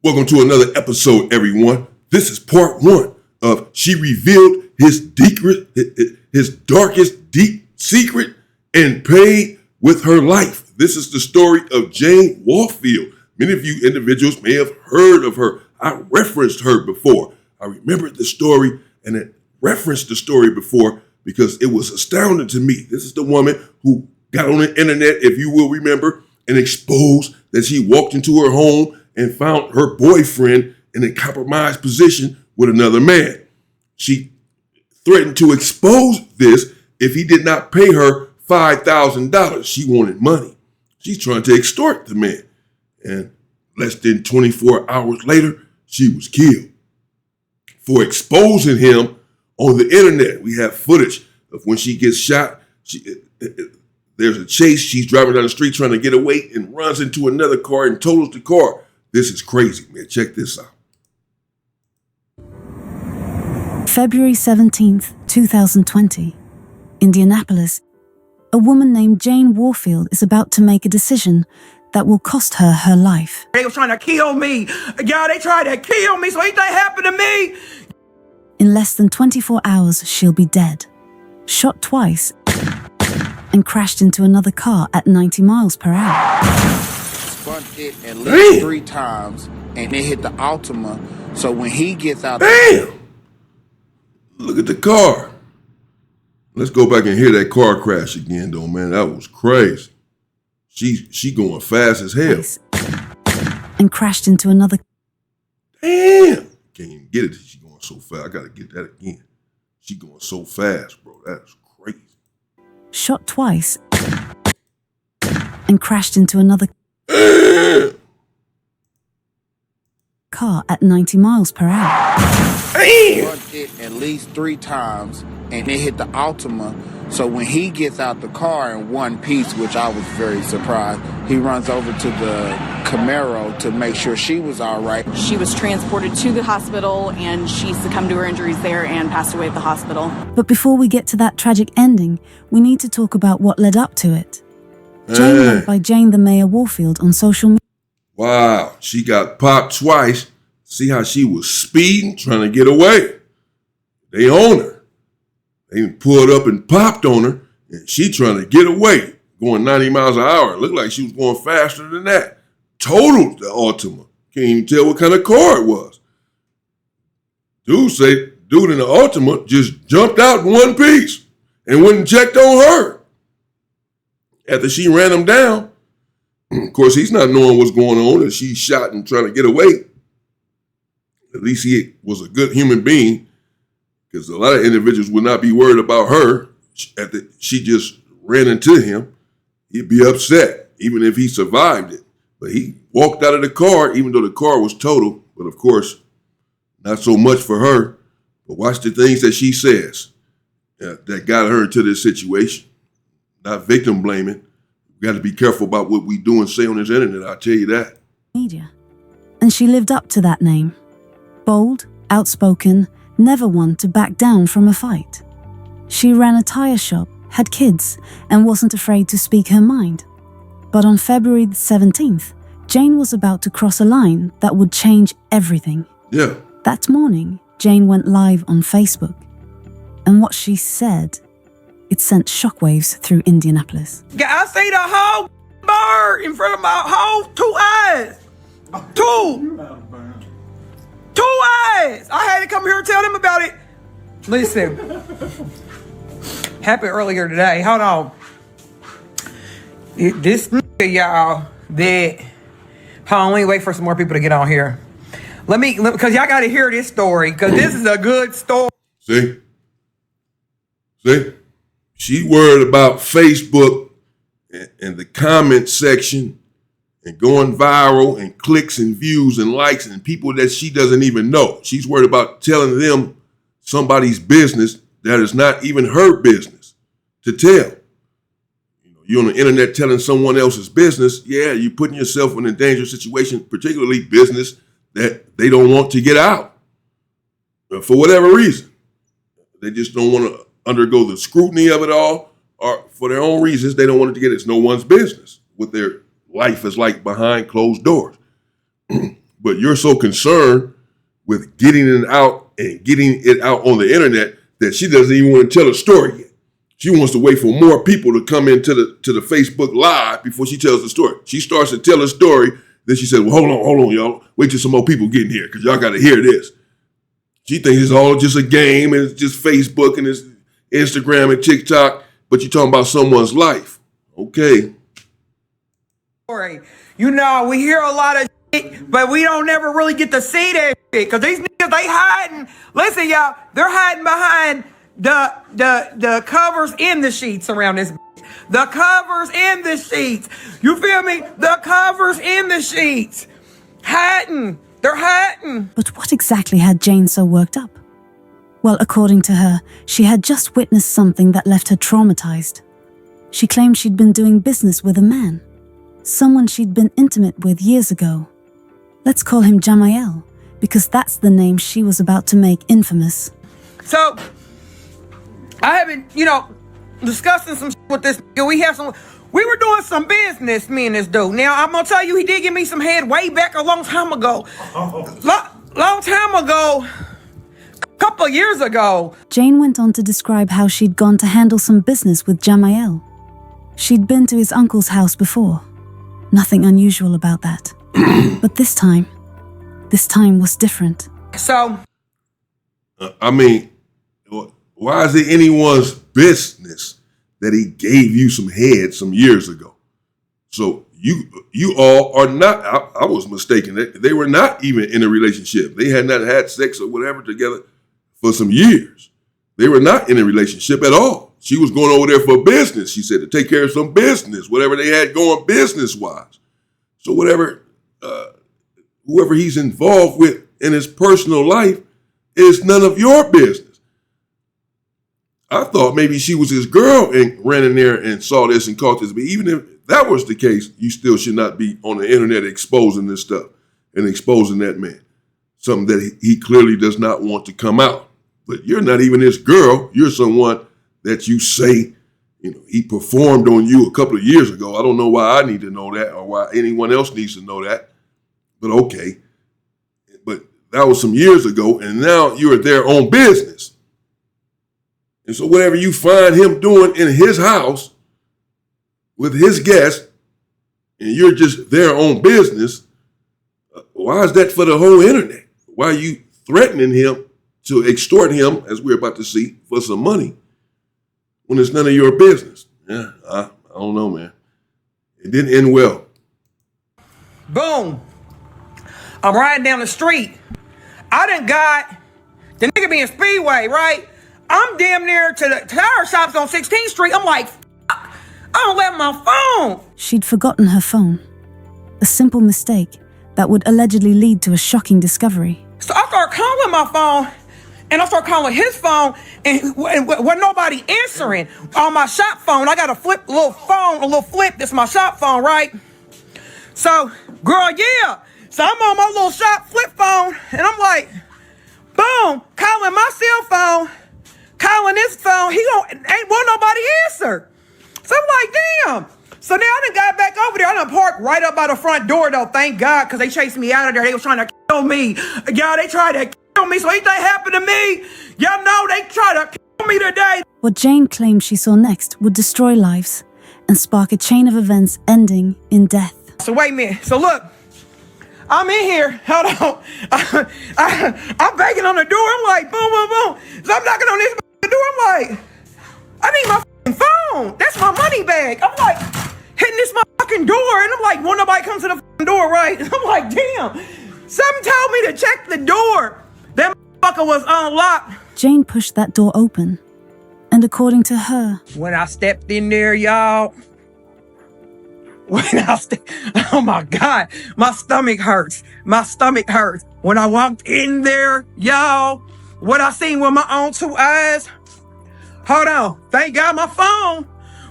Welcome to another episode, everyone. This is part one of She Revealed His Darkest Deep Secret and Paid with Her Life. This is the story of Jane Warfield. Many of you individuals may have heard of her. I referenced her before. I remembered the story and it referenced the story before because it was astounding to me. This is the woman who got on the internet, if you will remember, and exposed that she walked into her home and found her boyfriend in a compromised position with another man. She threatened to expose this if he did not pay her $5,000. She wanted money. She's trying to extort the man. And less than 24 hours later, she was killed for exposing him on the internet. We have footage of when she gets shot. There's a chase. She's driving down the street trying to get away and runs into another car and totals the car. This is crazy, man. Check this out. February 17th, 2020. Indianapolis. A woman named Jane Warfield is about to make a decision that will cost her her life. They was trying to kill me. Y'all, they tried to kill me, so anything happened to me? In less than 24 hours, she'll be dead. Shot twice and crashed into another car at 90 miles per hour. Spun it at least 3 times, and it hit the Altima. So when he gets out, Damn! Look at the car. Let's go back and hear that car crash again, though, man. That was crazy. She going fast as hell. And crashed into another. Damn! Can't even get it. She going so fast. I gotta get that again. She going so fast, bro. That's crazy. Shot twice and crashed into another car at 90 miles per hour. spun it at least 3 times, and it hit the Altima. So when he gets out the car in one piece, which I was very surprised, he runs over to the Camaro to make sure she was all right. She was transported to the hospital and she succumbed to her injuries there and passed away at the hospital. But before we get to that tragic ending, we need to talk about what led up to it. Jane went by Jane the Mayor Warfield on social media. Wow, she got popped twice. See how she was speeding, trying to get away. They own her. They pulled up and popped on her, and she trying to get away, going 90 miles an hour. It looked like she was going faster than that. Totaled the Altima. Can't even tell what kind of car it was. Dude in the Altima just jumped out in one piece and went and checked on her. After she ran him down, of course, he's not knowing what's going on, and she's shot and trying to get away. At least he was a good human being, because a lot of individuals would not be worried about her. She just ran into him. He'd be upset, even if he survived it. But he walked out of the car, even though the car was totaled. But of course, not so much for her. But watch the things that she says that got her into this situation. Not victim blaming. We got to be careful about what we do and say on this internet, I'll tell you that. Media. And she lived up to that name. Bold, outspoken, never one to back down from a fight. She ran a tire shop, had kids, and wasn't afraid to speak her mind. But on February 17th, Jane was about to cross a line that would change everything. Yeah. That morning, Jane went live on Facebook. And what she said, it sent shockwaves through Indianapolis. I see the whole bird in front of my whole 2 eyes. 2 eyes. I had to come here and tell them about it. Listen. Happened earlier today. Hold on. This y'all that. Hold on, let me wait for some more people to get on here. Because y'all got to hear this story, because this is a good story. See? She worried about Facebook and the comment section and going viral and clicks and views and likes and people that she doesn't even know. She's worried about telling them somebody's business that is not even her business to tell. You're on the internet telling someone else's business. Yeah, you're putting yourself in a dangerous situation, particularly business that they don't want to get out for whatever reason. They just don't want to undergo the scrutiny of it all, or for their own reasons, they don't want it to get. It's no one's business what their life is like behind closed doors. But but you're so concerned with getting it out and getting it out on the internet that she doesn't even want to tell a story yet. She wants to wait for more people to come into the Facebook Live before she tells the story. She starts to tell a story, then she says, well, hold on, y'all. Wait till some more people get in here because y'all got to hear this. She thinks it's all just a game and it's just Facebook and it's Instagram and TikTok, but you're talking about someone's life. Okay. You know, we hear a lot of shit, but we don't never really get to see that shit because these niggas, they hiding. Listen, y'all, they're hiding behind the covers in the sheets around this bitch. The covers in the sheets. You feel me? The covers in the sheets. Hiding. They're hiding. But what exactly had Jane so worked up? Well, according to her, she had just witnessed something that left her traumatized. She claimed she'd been doing business with a man, someone she'd been intimate with years ago. Let's call him Jamael, because that's the name she was about to make infamous. So, I have been, discussing some shit with this nigga. We were doing some business, me and this dude. Now, I'm gonna tell you, he did give me some head way back a long time ago. Long time ago, a couple of years ago. Jane went on to describe how she'd gone to handle some business with Jamael. She'd been to his uncle's house before. Nothing unusual about that. But this time was different. So, why is it anyone's business that he gave you some head some years ago? So you all are not, I was mistaken. They were not even in a relationship. They had not had sex or whatever together for some years. They were not in a relationship at all. She was going over there for business, she said, to take care of some business, whatever they had going business-wise. So whoever he's involved with in his personal life is none of your business. I thought maybe she was his girl and ran in there and saw this and caught this. But even if that was the case, you still should not be on the internet exposing this stuff and exposing that man. Something that he clearly does not want to come out. But you're not even his girl. You're someone that you say, he performed on you a couple of years ago. I don't know why I need to know that or why anyone else needs to know that. But okay. But that was some years ago, and now you're their own business. And so whatever you find him doing in his house with his guests, and you're just their own business, why is that for the whole internet? Why are you threatening him to extort him, as we're about to see, for some money when it's none of your business? Yeah, I don't know, man. It didn't end well. Boom. I'm riding down the street. I done got the nigga being Speedway, right? I'm damn near to the tire shops on 16th Street. I'm like, I don't left my phone. She'd forgotten her phone. A simple mistake that would allegedly lead to a shocking discovery. So I start calling my phone, and I start calling his phone, and wasn't nobody answering. On my shop phone, I got a little flip. This is my shop phone, right? So, girl, yeah. So I'm on my little shop flip phone, and I'm like, boom, calling my cell phone, calling this phone. Ain't want nobody answer. So I'm like, damn. So now I done got back over there. I done parked right up by the front door, though, thank God, because they chased me out of there. They was trying to kill me. Y'all, they tried to kill me. So anything happened to me, y'all know they tried to kill me today. What Jane claimed she saw next would destroy lives and spark a chain of events ending in death. So wait a minute. So look, I'm in here. Hold on. I'm banging on the door. I'm like, boom, boom, boom. So I'm knocking on this door. I'm like, I need my phone. That's my money bag. I'm like, hitting this motherfucking door. And I'm like, won't nobody come to the door, right? I'm like, damn. Something told me to check the door. That motherfucker was unlocked. Jane pushed that door open. And according to her, when I stepped in there, y'all, oh my God, my stomach hurts. My stomach hurts. When I walked in there, y'all, what I seen with my own two eyes. Hold on. Thank God my phone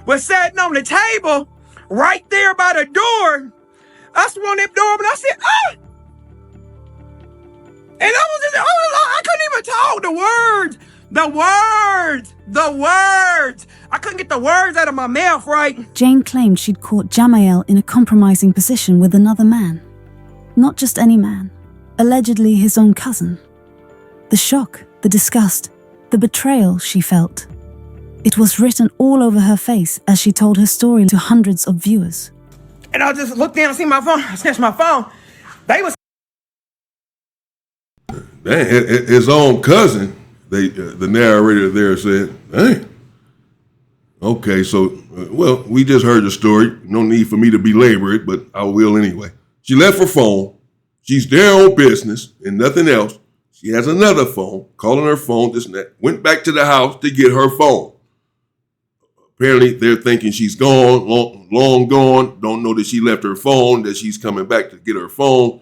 was sitting on the table right there by the door. I swung that door open. I said, ah! And I was just, I couldn't even talk the words. I couldn't get the words out of my mouth, right? Jane claimed she'd caught Jamael in a compromising position with another man. Not just any man, allegedly his own cousin. The shock, the disgust, the betrayal she felt. It was written all over her face as she told her story to hundreds of viewers. And I just looked down and see my phone. I snatched my phone. They was... His own cousin, the narrator there said, hey, okay, so, well, we just heard the story. No need for me to belabor it, but I will anyway. She left her phone. She's there on business and nothing else. She has another phone, calling her phone, this and that. Went back to the house to get her phone. Apparently, they're thinking she's gone, long gone. Don't know that she left her phone, that she's coming back to get her phone.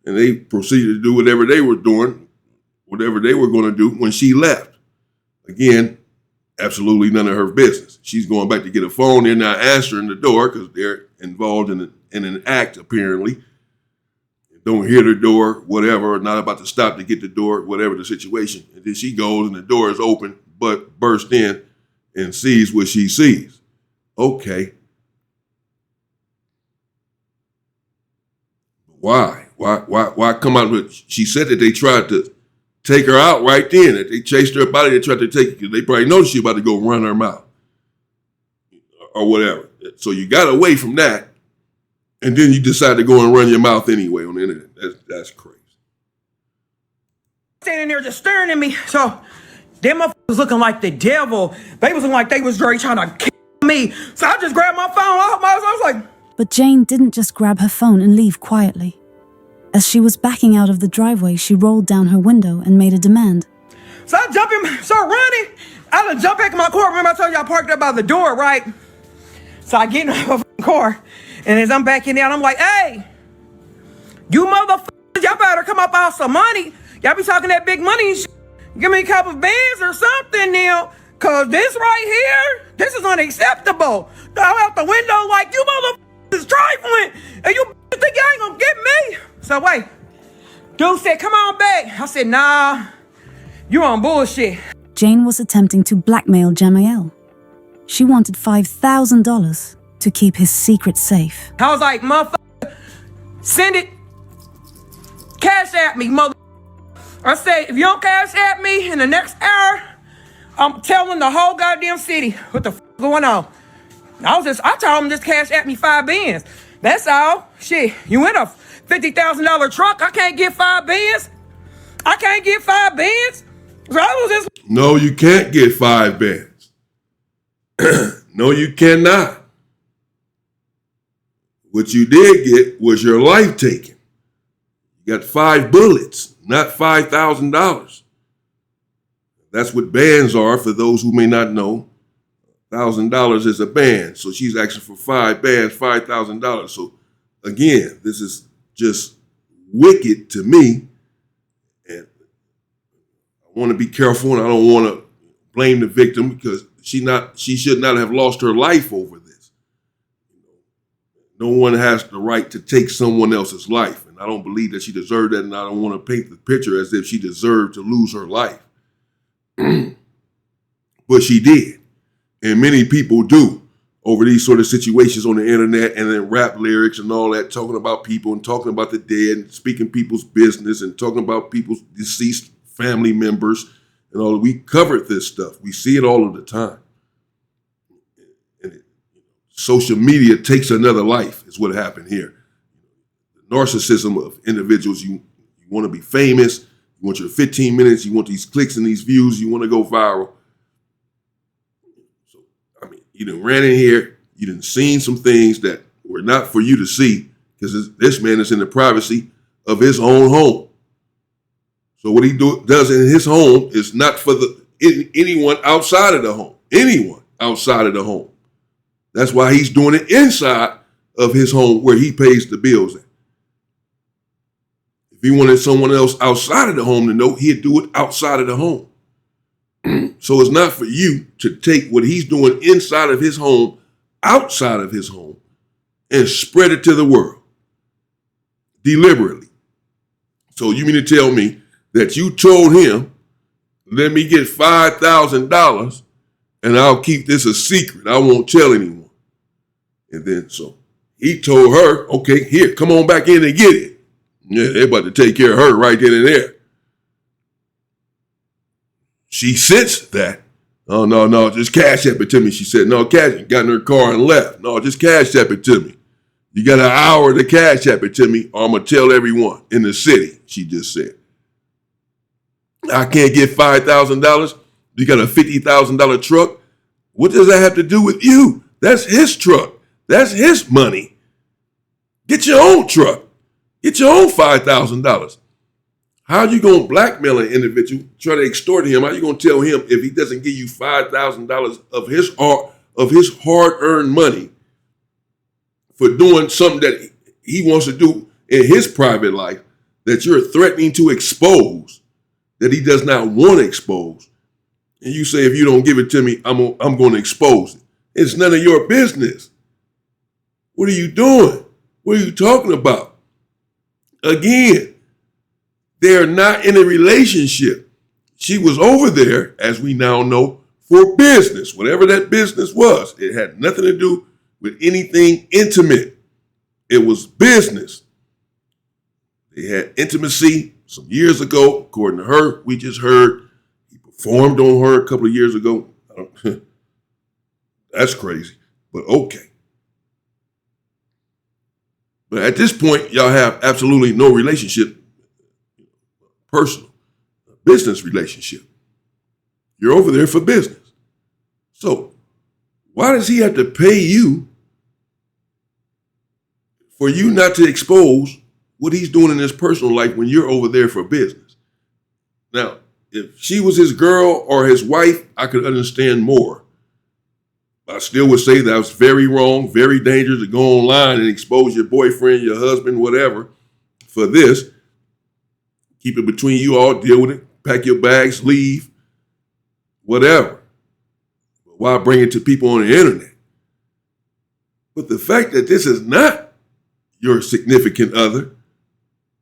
And they proceeded to do whatever they were doing, whatever they were going to do when she left. Again, absolutely none of her business. She's going back to get a phone. They're not answering the door because they're involved in an act, apparently. Don't hear the door, whatever, not about to stop to get the door, whatever the situation. And then she goes and the door is open, but burst in and sees what she sees. Okay. Why? Why come out with, she said that they tried to take her out right then, that they chased her body, they tried to take, they probably noticed she about to go run her mouth or whatever. So you got away from that, and then you decide to go and run your mouth anyway on the internet. That's crazy. Standing there just staring at me. So them motherfuckers was looking like the devil. They was looking like they was really trying to kill me. So I just grabbed my phone. I was like... But Jane didn't just grab her phone and leave quietly. As she was backing out of the driveway, she rolled down her window and made a demand. So I jump in, start running. I had to jump back in my car. Remember I told you I parked up by the door, right? So I get in my car, and as I'm backing down, I'm like, hey, you motherfuckers, y'all better come up out some money. Y'all be talking that big money and shit. Give me a couple of bands or something now, cause this right here, this is unacceptable. I'm out the window like, you motherfuckers is trifling, and you think y'all ain't gonna get me? So wait, dude said, come on back. I said, nah, you on bullshit. Jane was attempting to blackmail Jamael. She wanted $5,000 to keep his secret safe. I was like, motherfucker, send it, cash at me, mother. I said, if you don't cash at me in the next hour, I'm telling the whole goddamn city what the fuck going on. I told him just cash at me 5 bands. That's all. Shit, you in a $50,000 truck? I can't get 5 bands. I can't get 5 bands. So I was just... No, you can't get 5 bands. No, you cannot. What you did get was your life taken. You got 5 bullets, not $5,000. That's what bands are, for those who may not know. $1,000 is a band. So she's asking for 5 bands, $5,000. So again, this is just wicked to me. And I want to be careful, and I don't want to blame the victim, because she should not have lost her life over this. No one has the right to take someone else's life. And I don't believe that she deserved that. And I don't want to paint the picture as if she deserved to lose her life. But she did. And many people do over these sort of situations on the internet, and then rap lyrics and all that, talking about people and talking about the dead and speaking people's business and talking about people's deceased family members and all. We covered this stuff. We see it all of the time. And social media takes another life is what happened here. The narcissism of individuals, you want to be famous, you want your 15 minutes, you want these clicks and these views, you want to go viral. So, I mean, you done ran in here, you done seen some things that were not for you to see, because this man is in the privacy of his own home. So what he does in his home is not for anyone outside of the home. Anyone outside of the home. That's why he's doing it inside of his home where he pays the bills at. If he wanted someone else outside of the home to know, he'd do it outside of the home. So it's not for you to take what he's doing inside of his home, outside of his home, and spread it to the world deliberately. So you mean to tell me that you told him, let me get $5,000 and I'll keep this a secret. I won't tell anyone. And then so he told her, okay, here, come on back in and get it. Yeah, they about to take care of her right then and there. She sensed that. Oh, no, just cash app it to me. She said, no, cash it. Got in her car and left. No, just cash app it to me. You got an hour to cash app it to me, or I'm going to tell everyone in the city, she just said. I can't get $5,000. You got a $50,000 truck. What does that have to do with you? That's his truck. That's his money. Get your own truck. Get your own $5,000. How are you going to blackmail an individual, try to extort him? How are you going to tell him if he doesn't give you $5,000 of his hard-earned money for doing something that he wants to do in his private life that you're threatening to expose, that he does not want to expose? And you say, if you don't give it to me, I'm going to expose it. It's none of your business. What are you doing? What are you talking about? Again, they're not in a relationship. She was over there, as we now know, for business, whatever that business was. It had nothing to do with anything intimate. It was business. They had intimacy some years ago, according to her. We just heard he performed on her a couple of years ago. That's crazy, but okay. But at this point, y'all have absolutely no relationship, personal, business relationship. You're over there for business. So why does he have to pay you for you not to expose what he's doing in his personal life when you're over there for business? Now, if she was his girl or his wife, I could understand more. I still would say that was very wrong, very dangerous to go online and expose your boyfriend, your husband, whatever, for this. Keep it between you all, deal with it, pack your bags, leave, whatever. But why bring it to people on the internet? But the fact that this is not your significant other,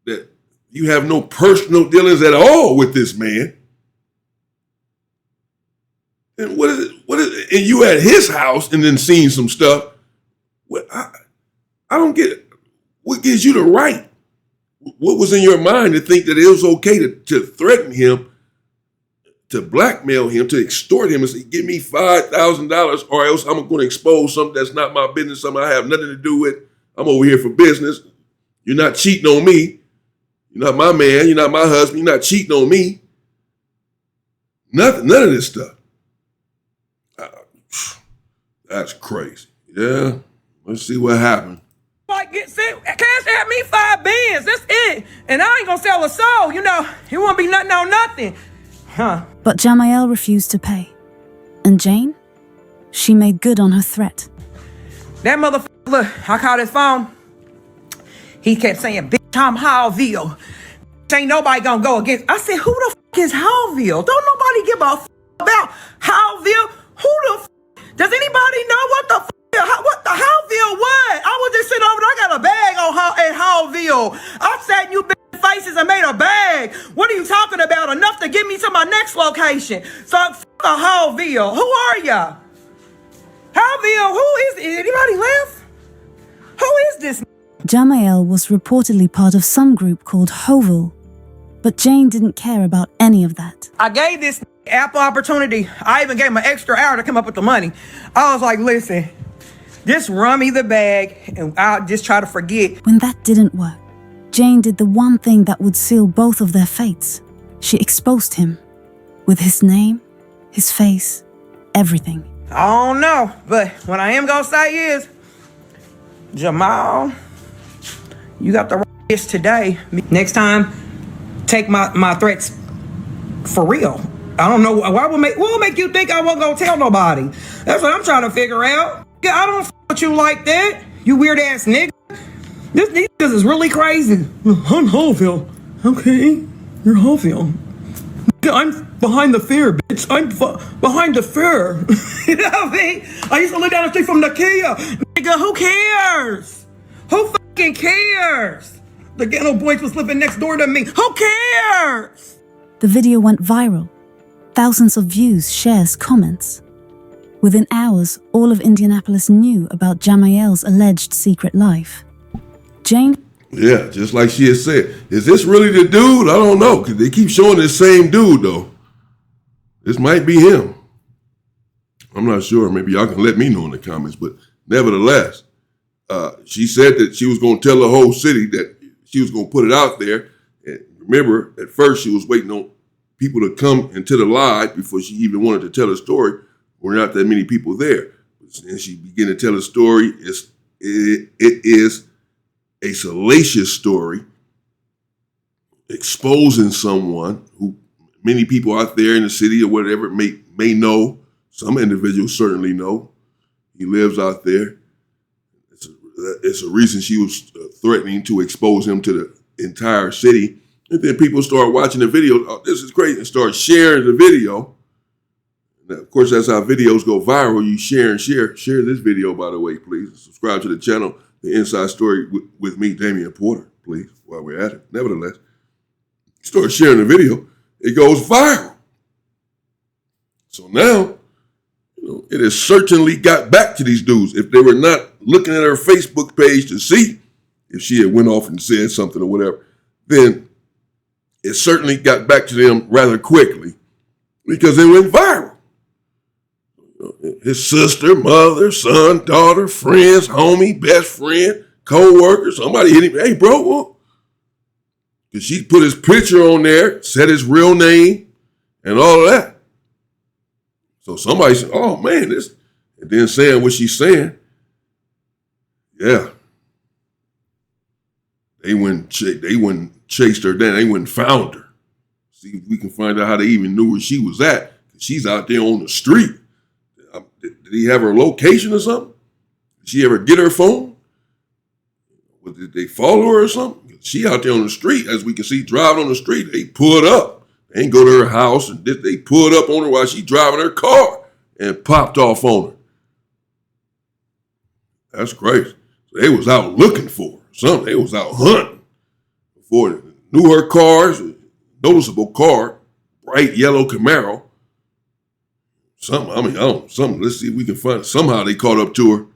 that you have no personal dealings at all with this man, and what is it? And you at his house and then seeing some stuff. Well, I don't get it. What gives you the right? What was in your mind to think that it was okay to threaten him, to blackmail him, to extort him and say, give me $5,000 or else I'm going to expose something that's not my business, something I have nothing to do with. I'm over here for business. You're not cheating on me. You're not my man. You're not my husband. You're not cheating on me. Nothing, none of this stuff. That's crazy. Yeah. Let's see what happened. Like, cash at me $5 bands. That's it. And I ain't gonna sell a soul. You know, it won't be nothing on nothing. Huh. But Jamael refused to pay. And Jane? She made good on her threat. That motherfucker, look, I called his phone. He kept saying, bitch, I'm Howville. Ain't nobody gonna go against. I said, who the fuck is Howville? Don't nobody give a fuck about Howville. Who the fuck? Does anybody know what the Howville what? I was just sitting over there. I got a bag at Howville. I sat in you bitch faces and made a bag. What are you talking about? Enough to get me to my next location. So fuck a Howville. Who are ya? Howville, who is it? Anybody left? Who is this? Jamael was reportedly part of some group called Hoville, but Jane didn't care about any of that. I gave this ample opportunity. I even gave him an extra hour to come up with the money. I was like, listen, just run me the bag and I'll just try to forget. When that didn't work, Jane did the one thing that would seal both of their fates. She exposed him with his name, his face, everything. I don't know, but what I am gonna say is, Jamal, you got the right bitch today. Next time, take my threats for real. I don't know what will make you think I wasn't gonna tell nobody. That's what I'm trying to figure out. I don't f with you like that, you weird ass nigga. These niggas is really crazy. I'm Howville. Okay, you're Howville. I'm behind the fair, bitch. I'm behind the fair. You know what I mean? I used to live down the street from Nakia. Nigga, who cares? Who fucking cares? The ghetto boys was living next door to me. Who cares? The video went viral. Thousands of views, shares, comments. Within hours, all of Indianapolis knew about Jamael's alleged secret life. Jane? Yeah, just like she had said. Is this really the dude? I don't know, because they keep showing this same dude, though. This might be him. I'm not sure. Maybe y'all can let me know in the comments. But nevertheless, she said that she was going to tell the whole city that she was going to put it out there. And remember, at first she was waiting on people to come into the live before she even wanted to tell a story. There were not that many people there. And she began to tell a story. It is a salacious story exposing someone who many people out there in the city or whatever may know. Some individuals certainly know. He lives out there. It's a reason she was threatening to expose him to the entire city. And then people start watching the video. Oh, this is great. And start sharing the video. Now, of course, that's how videos go viral. You share and share. Share this video, by the way, please. Subscribe to the channel, The Inside Story with me, Damian Porter, please, while we're at it. Nevertheless, start sharing the video. It goes viral. So now, it has certainly got back to these dudes. If they were not looking at her Facebook page to see if she had went off and said something or whatever, then it certainly got back to them rather quickly because it went viral. His sister, mother, son, daughter, friends, homie, best friend, co-worker, somebody hit him. Hey, bro, what? Because she put his picture on there, said his real name, and all of that. So somebody said, oh, man, this, and then saying what she's saying. Yeah. They wouldn't chased her down. They wouldn't found her. See if we can find out how they even knew where she was at. She's out there on the street. Did he have her location or something? Did she ever get her phone? Did they follow her or something? She out there on the street, as we can see, driving on the street. They pulled up. They ain't go to her house, and they pulled up on her while she driving her car and popped off on her. That's crazy. So they was out looking for her. Something. They was out hunting. Before they knew her cars, noticeable car, bright yellow Camaro. Something. Let's see if we can find it. Somehow they caught up to her.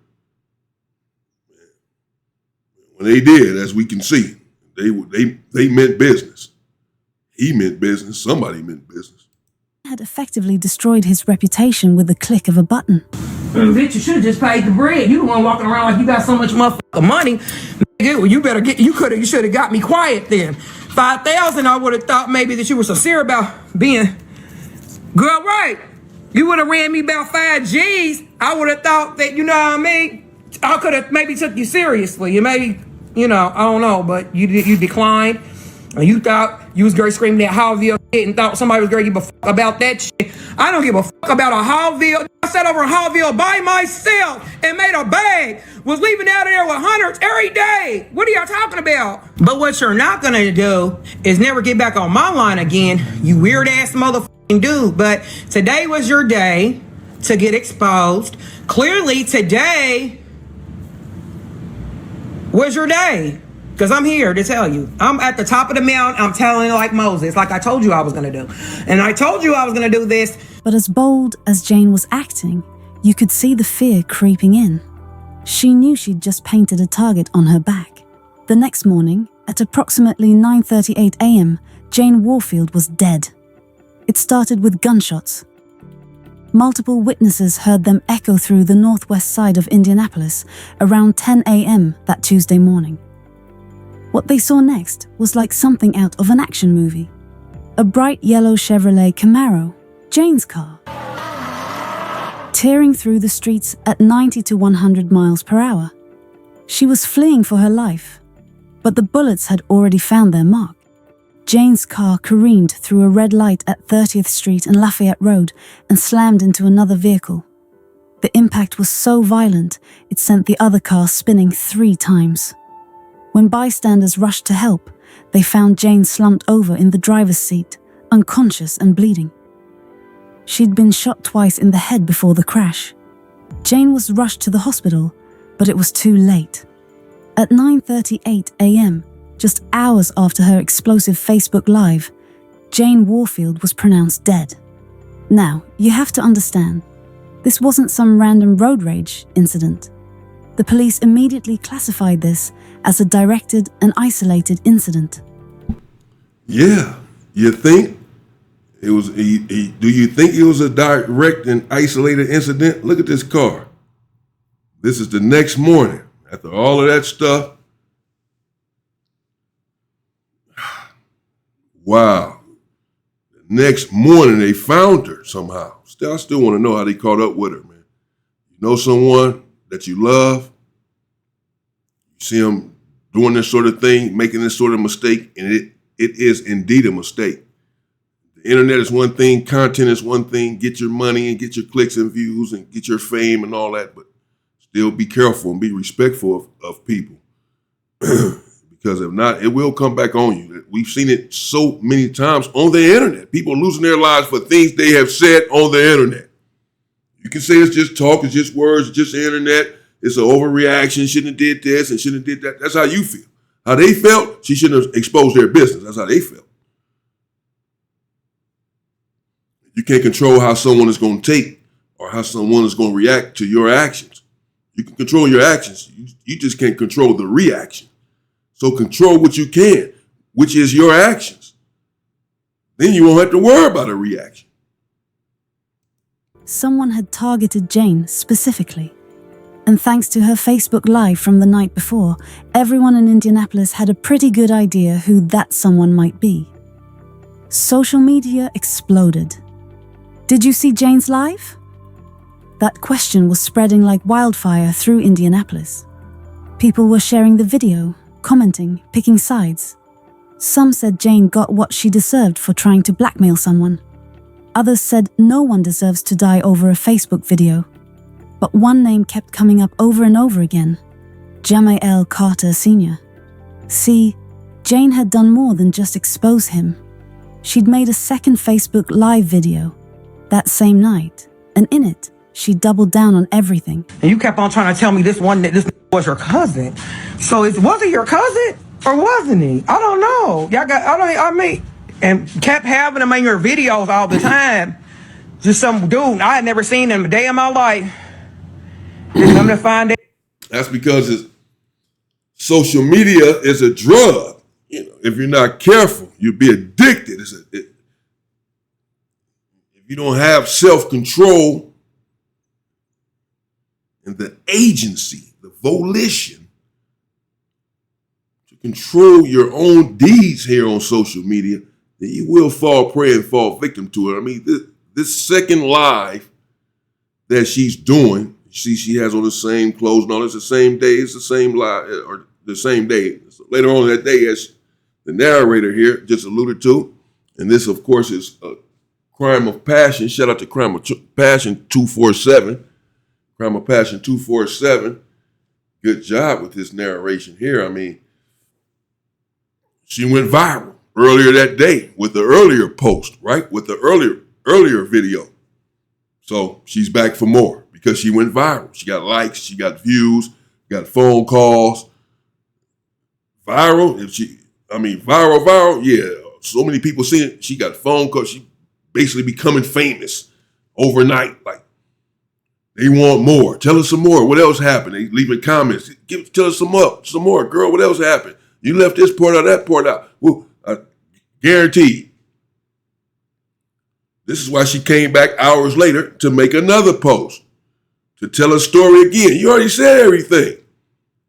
When they did, as we can see, they meant business. He meant business. Somebody meant business. Had effectively destroyed his reputation with the click of a button. Bitch, you should have just paid the bread. You the one walking around like you got so much motherfucking money. Well, you should have got me quiet then. 5,000, I would have thought maybe that you were sincere about being, girl, right. You would have ran me about 5 G's. I would have thought that, you know what I mean? I could have maybe took you seriously. You maybe, I don't know, but you declined. And you thought you was girl screaming that Hallville shit and thought somebody was gonna give a fuck about that shit. I don't give a fuck about a Hallville. I sat over in Hallville by myself and made a bag. Was leaving out of there with hundreds every day. What are y'all talking about? But what you're not gonna do is never get back on my line again, you weird ass motherfucking dude. But today was your day to get exposed. Clearly today was your day. Because I'm here to tell you. I'm at the top of the mountain. I'm telling like Moses, like I told you I was going to do. And I told you I was going to do this. But as bold as Jane was acting, you could see the fear creeping in. She knew she'd just painted a target on her back. The next morning, at approximately 9:38 a.m., Jane Warfield was dead. It started with gunshots. Multiple witnesses heard them echo through the northwest side of Indianapolis around 10 a.m. that Tuesday morning. What they saw next was like something out of an action movie. A bright yellow Chevrolet Camaro, Jane's car, tearing through the streets at 90 to 100 miles per hour. She was fleeing for her life, but the bullets had already found their mark. Jane's car careened through a red light at 30th Street and Lafayette Road and slammed into another vehicle. The impact was so violent, it sent the other car spinning 3 times. When bystanders rushed to help, they found Jane slumped over in the driver's seat, unconscious and bleeding. She'd been shot twice in the head before the crash. Jane was rushed to the hospital, but it was too late. At 9:38 a.m., just hours after her explosive Facebook Live, Jane Warfield was pronounced dead. Now, you have to understand, this wasn't some random road rage incident. The police immediately classified this as a directed and isolated incident. Yeah, you think it was? Do you think it was a direct and isolated incident? Look at this car. This is the next morning after all of that stuff. Wow. The next morning they found her somehow. I still want to know how they caught up with her, man. You know someone that you love, you see them doing this sort of thing, making this sort of mistake, and it is indeed a mistake. The internet is one thing, content is one thing, get your money and get your clicks and views and get your fame and all that, but still be careful and be respectful of people. Because if not, it will come back on you. We've seen it so many times on the internet. People losing their lives for things they have said on the internet. You can say it's just talk, it's just words, it's just the internet. It's an overreaction. Shouldn't have did this and shouldn't have did that. That's how you feel. How they felt, she shouldn't have exposed their business. That's how they felt. You can't control how someone is going to take or how someone is going to react to your actions. You can control your actions. You just can't control the reaction. So control what you can, which is your actions. Then you won't have to worry about a reaction. Someone had targeted Jane specifically. And thanks to her Facebook Live from the night before, everyone in Indianapolis had a pretty good idea who that someone might be. Social media exploded. Did you see Jane's live? That question was spreading like wildfire through Indianapolis. People were sharing the video, commenting, picking sides. Some said Jane got what she deserved for trying to blackmail someone. Others said no one deserves to die over a Facebook video. But one name kept coming up over and over again: Jamael Carter Sr. See, Jane had done more than just expose him. She'd made a second Facebook Live video that same night, and in it, she doubled down on everything. And you kept on trying to tell me this was your cousin. So was it your cousin or wasn't he? I don't know. And kept having him in your videos all the time. Just some dude I had never seen him a day in my life. Just come to find it. That's because social media is a drug. You know, if you're not careful, you'll be addicted. If you don't have self-control and the agency, the volition to control your own deeds here on social media, then you will fall prey and fall victim to it. I mean, this second live that she's doing, she has on the same clothes and all. It's the same day. It's the same live, or the same day. So later on that day, as the narrator here just alluded to, and this, of course, is a Crime of Passion. Shout out to Crime of Passion 247. Crime of Passion 247. Good job with this narration here. I mean, she went viral earlier that day with the earlier post, right? With the earlier video. So she's back for more because she went viral. She got likes, she got views, got phone calls. Viral, viral, yeah. So many people seeing it. She got phone calls. She basically becoming famous overnight. Like, they want more. Tell us some more. What else happened? They leaving comments. Tell us some more. Girl, what else happened? You left this part out, that part out. Well, guaranteed. This is why she came back hours later to make another post, to tell a story again. You already said everything.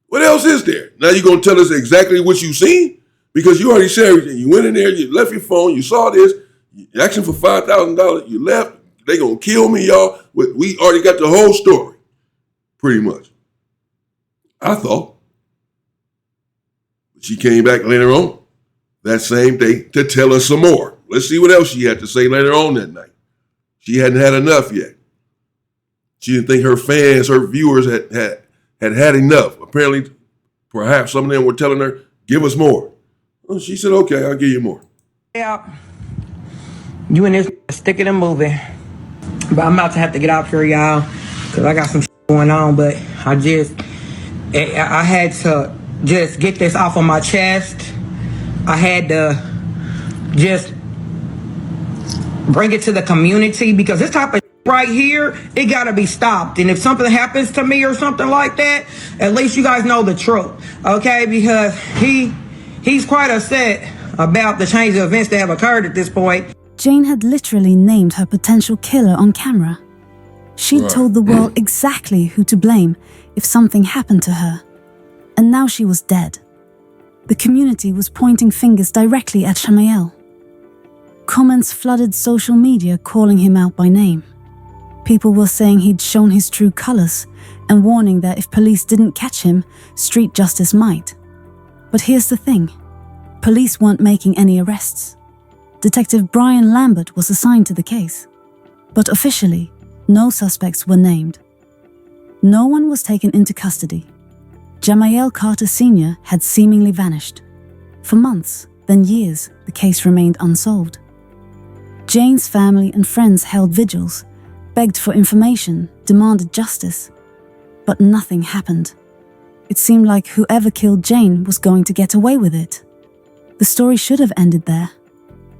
What else is there? Now you're going to tell us exactly what you've seen? Because you already said everything. You went in there, you left your phone, you saw this, you asked him for $5,000, you left. They going to kill me, y'all. We already got the whole story, pretty much. I thought. She came back later on that same day to tell us some more. Let's see what else she had to say later on that night. She hadn't had enough yet. She didn't think her fans, her viewers had enough. Apparently, perhaps some of them were telling her, give us more. Well, she said, okay, I'll give you more. Yeah. You in this sticking and moving. But I'm about to have to get out here, y'all, because I got some going on. But I had to just get this off of my chest. I had to just bring it to the community because this type of right here, it got to be stopped. And if something happens to me or something like that, at least you guys know the truth, okay? Because he's quite upset about the change of events that have occurred at this point. Jane had literally named her potential killer on camera. She'd told the world exactly who to blame if something happened to her. And now she was dead. The community was pointing fingers directly at Jamael. Comments flooded social media calling him out by name. People were saying he'd shown his true colors and warning that if police didn't catch him, street justice might. But here's the thing. Police weren't making any arrests. Detective Brian Lambert was assigned to the case. But officially, no suspects were named. No one was taken into custody. Jamael Carter Sr. had seemingly vanished. For months, then years, the case remained unsolved. Jane's family and friends held vigils, begged for information, demanded justice. But nothing happened. It seemed like whoever killed Jane was going to get away with it. The story should have ended there.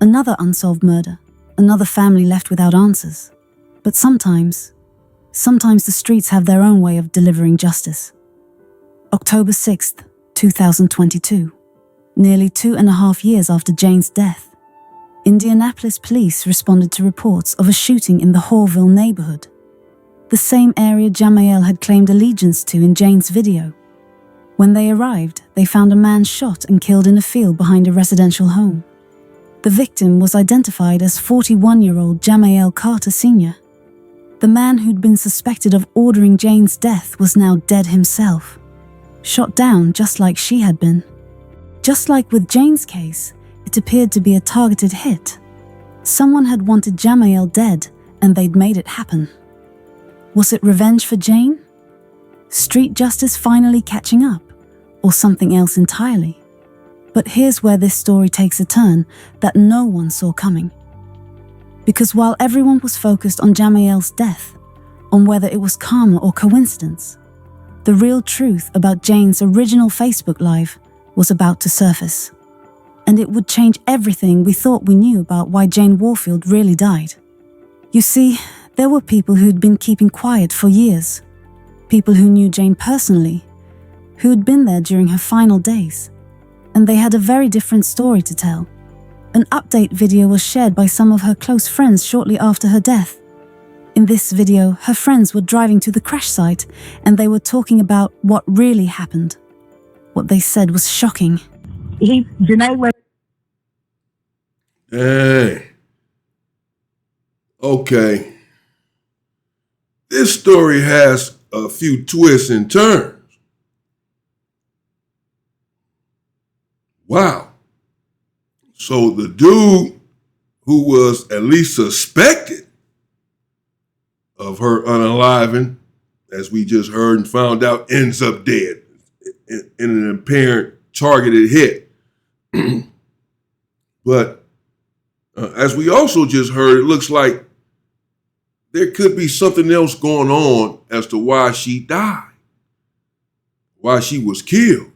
Another unsolved murder, another family left without answers. But sometimes the streets have their own way of delivering justice. October 6th, 2022. Nearly 2.5 years after Jane's death, Indianapolis police responded to reports of a shooting in the Horville neighborhood, the same area Jamael had claimed allegiance to in Jane's video. When they arrived, they found a man shot and killed in a field behind a residential home. The victim was identified as 41-year-old Jamael Carter Sr. The man who'd been suspected of ordering Jane's death was now dead himself, shot down just like she had been. Just like with Jane's case, it appeared to be a targeted hit. Someone had wanted Jamael dead, and they'd made it happen. Was it revenge for Jane? Street justice finally catching up? Or something else entirely? But here's where this story takes a turn that no one saw coming. Because while everyone was focused on Jamael's death, on whether it was karma or coincidence, the real truth about Jane's original Facebook Live was about to surface. And it would change everything we thought we knew about why Jane Warfield really died. You see, there were people who'd been keeping quiet for years. People who knew Jane personally, who'd been there during her final days. And they had a very different story to tell. An update video was shared by some of her close friends shortly after her death. In this video, her friends were driving to the crash site and they were talking about what really happened. What they said was shocking. Hey. Okay. This story has a few twists and turns. Wow. So the dude who was at least suspected of her unaliving, as we just heard and found out, ends up dead in an apparent targeted hit. But as we also just heard, it looks like there could be something else going on as to why she died, why she was killed.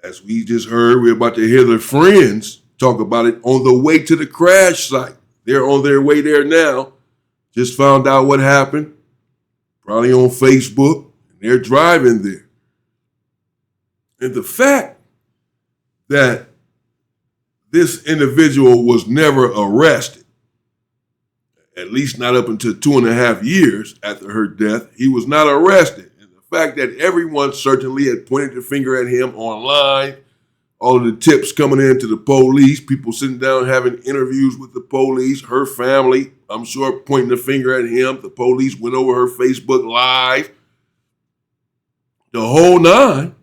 As we just heard, we're about to hear their friends talk about it on the way to the crash site. They're on their way there now. Just found out what happened, probably on Facebook, and they're driving there. And the fact that this individual was never arrested, at least not up until 2.5 years after her death, he was not arrested. And the fact that everyone certainly had pointed the finger at him online, all of the tips coming in to the police, people sitting down having interviews with the police, her family, I'm sure pointing the finger at him. The police went over her Facebook Live. The whole nine.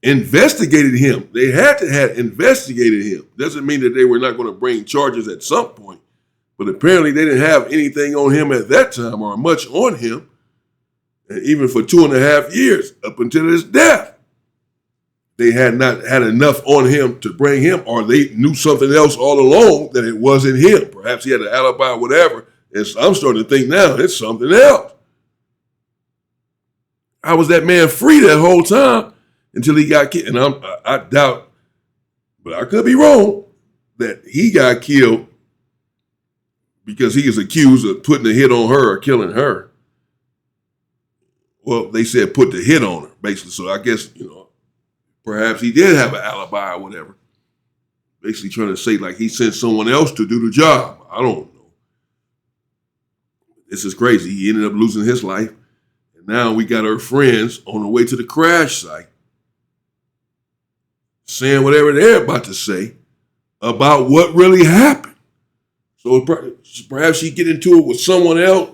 Investigated him. They had to have investigated him. Doesn't mean that they were not going to bring charges at some point. But apparently they didn't have anything on him at that time or much on him. And even for 2.5 years, up until his death, they had not had enough on him to bring him, or they knew something else all along that it wasn't him. Perhaps he had an alibi or whatever. And so I'm starting to think now it's something else. How was that man free that whole time? Until he got killed. And I doubt, but I could be wrong, that he got killed because he is accused of putting a hit on her or killing her. Well, they said put the hit on her, basically. So I guess, perhaps he did have an alibi or whatever. Basically trying to say like he sent someone else to do the job. I don't know. This is crazy. He ended up losing his life. And now we got her friends on the way to the crash site saying whatever they're about to say about what really happened. So perhaps she get into it with someone else.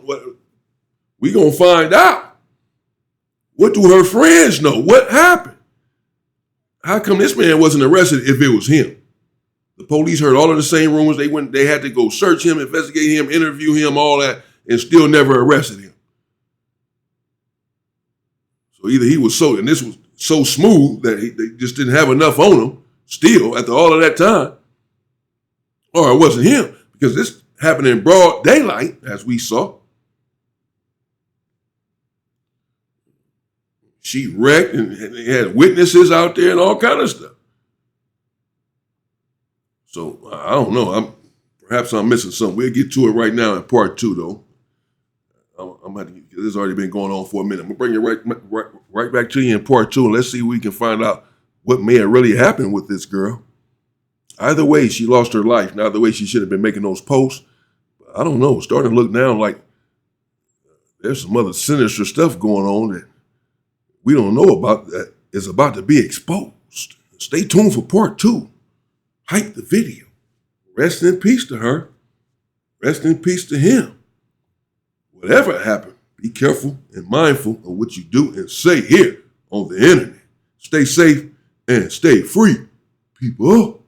We gonna find out. What do her friends know? What happened? How come this man wasn't arrested if it was him? The police heard all of the same rumors. They had to go search him, investigate him, interview him, all that, and still never arrested him. So either he was and this was so smooth that they just didn't have enough on him still after all of that time, or it wasn't him, because this happened in broad daylight, as we saw. She wrecked and they had witnesses out there and all kind of stuff. So I don't know. Perhaps I'm missing something. We'll get to it right now in part 2, though. This has already been going on for a minute. I'm gonna bring it right back to you in part 2, and let's see if we can find out what may have really happened with this girl. Either way, she lost her life. Now, either way, she should have been making those posts. I don't know. It's starting to look now like there's some other sinister stuff going on that we don't know about that is about to be exposed. Stay tuned for part 2. Hype the video. Rest in peace to her. Rest in peace to him. Whatever happened, be careful and mindful of what you do and say here on the internet. Stay safe and stay free, people.